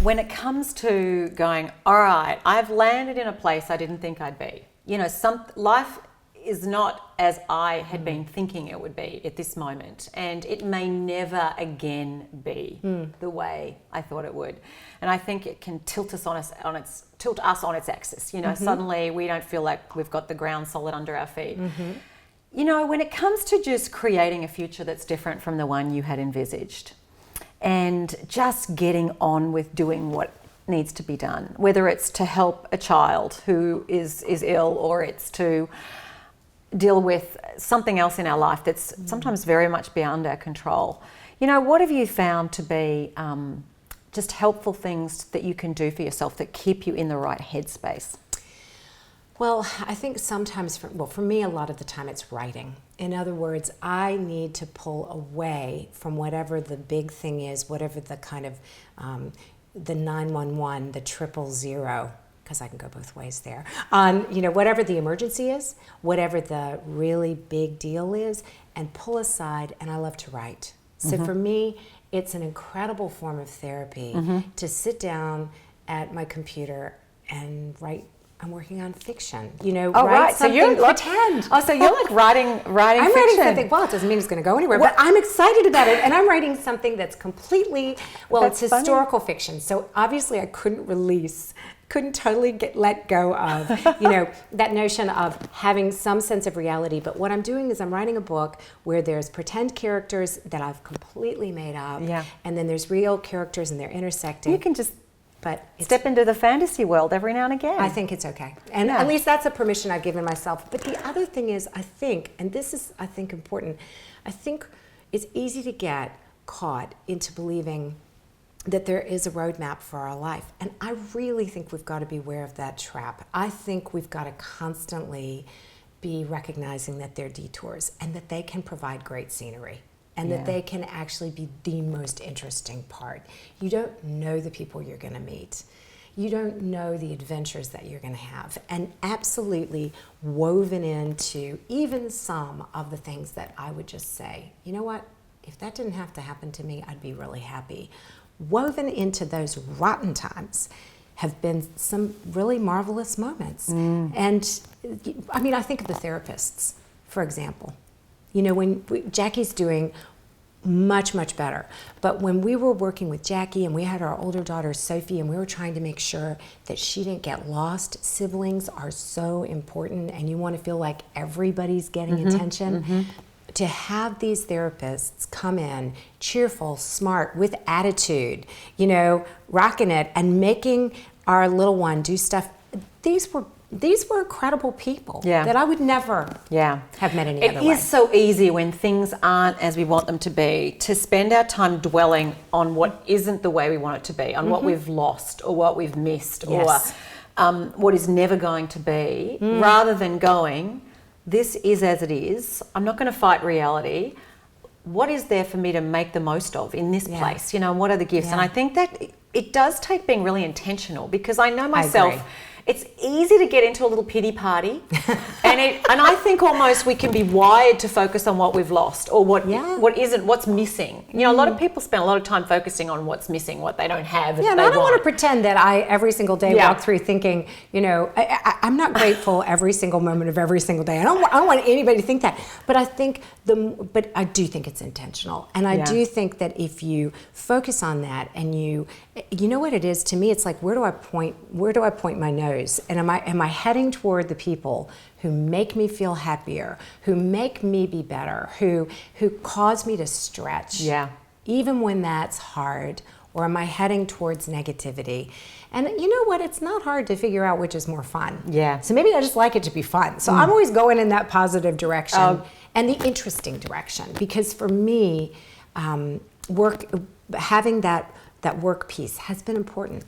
when it comes to going, all right, I've landed in a place I didn't think I'd be. You know, life is not as I had been thinking it would be at this moment, and it may never again be the way I thought it would. And I think it can tilt us on its axis. You know, suddenly we don't feel like we've got the ground solid under our feet. You know, when it comes to just creating a future that's different from the one you had envisaged, and just getting on with doing what needs to be done, whether it's to help a child who is ill, or it's to deal with something else in our life that's sometimes very much beyond our control. You know, what have you found to be just helpful things that you can do for yourself that keep you in the right headspace? Well, I think sometimes, for me, a lot of the time it's writing. In other words, I need to pull away from whatever the big thing is, whatever the kind of the 911, the 000, because I can go both ways there. You know, whatever the emergency is, whatever the really big deal is, and pull aside, and I love to write. So for me, it's an incredible form of therapy to sit down at my computer and write. I'm working on fiction, you know, write something, so pretend. So you're like writing I'm fiction. writing something, well, it doesn't mean it's going to go anywhere, but I'm excited about it, and I'm writing something that's completely, it's historical fiction, so obviously I couldn't totally let go of, you know, that notion of having some sense of reality. But what I'm doing is I'm writing a book where there's pretend characters that I've completely made up, and then there's real characters and they're intersecting. You can just step into the fantasy world every now and again. I think it's okay. And at least that's a permission I've given myself. But the other thing is, I think, and this is, I think, important, I think it's easy to get caught into believing that there is a roadmap for our life. And I really think we've got to be aware of that trap. I think we've got to constantly be recognizing that they're detours and that they can provide great scenery. And that they can actually be the most interesting part. You don't know the people you're going to meet. You don't know the adventures that you're going to have. And absolutely woven into even some of the things that I would just say, you know what, if that didn't have to happen to me, I'd be really happy. Woven into those rotten times have been some really marvelous moments. And I mean, I think of the therapists, for example. You know, when Jackie's doing much, much better. But when we were working with Jackie and we had our older daughter, Sophie, and we were trying to make sure that she didn't get lost, siblings are so important, and you want to feel like everybody's getting attention. To have these therapists come in cheerful, smart, with attitude, you know, rocking it and making our little one do stuff. These were incredible people that I would never have met any other way. It is so easy when things aren't as we want them to be to spend our time dwelling on what isn't the way we want it to be, on what we've lost or what we've missed or what is never going to be, rather than going, this is as it is. I'm not going to fight reality. What is there for me to make the most of in this place? You know, what are the gifts? And I think that it does take being really intentional, because I know myself, it's easy to get into a little pity party, and I think almost we can be wired to focus on what we've lost or what isn't, what's missing. You know, a lot of people spend a lot of time focusing on what's missing, what they don't have. And I don't want to pretend that I every single day walk through thinking, you know, I'm not grateful every single moment of every single day. I don't want anybody to think that. But I think but I do think it's intentional, and I do think that if you focus on that and you know what it is to me, it's like, where do I point my nose? And am I heading toward the people who make me feel happier, who make me be better, who cause me to stretch, even when that's hard? Or am I heading towards negativity? And you know what? It's not hard to figure out which is more fun. So maybe I just like it to be fun. So I'm always going in that positive direction and the interesting direction, because for me, having that work piece has been important.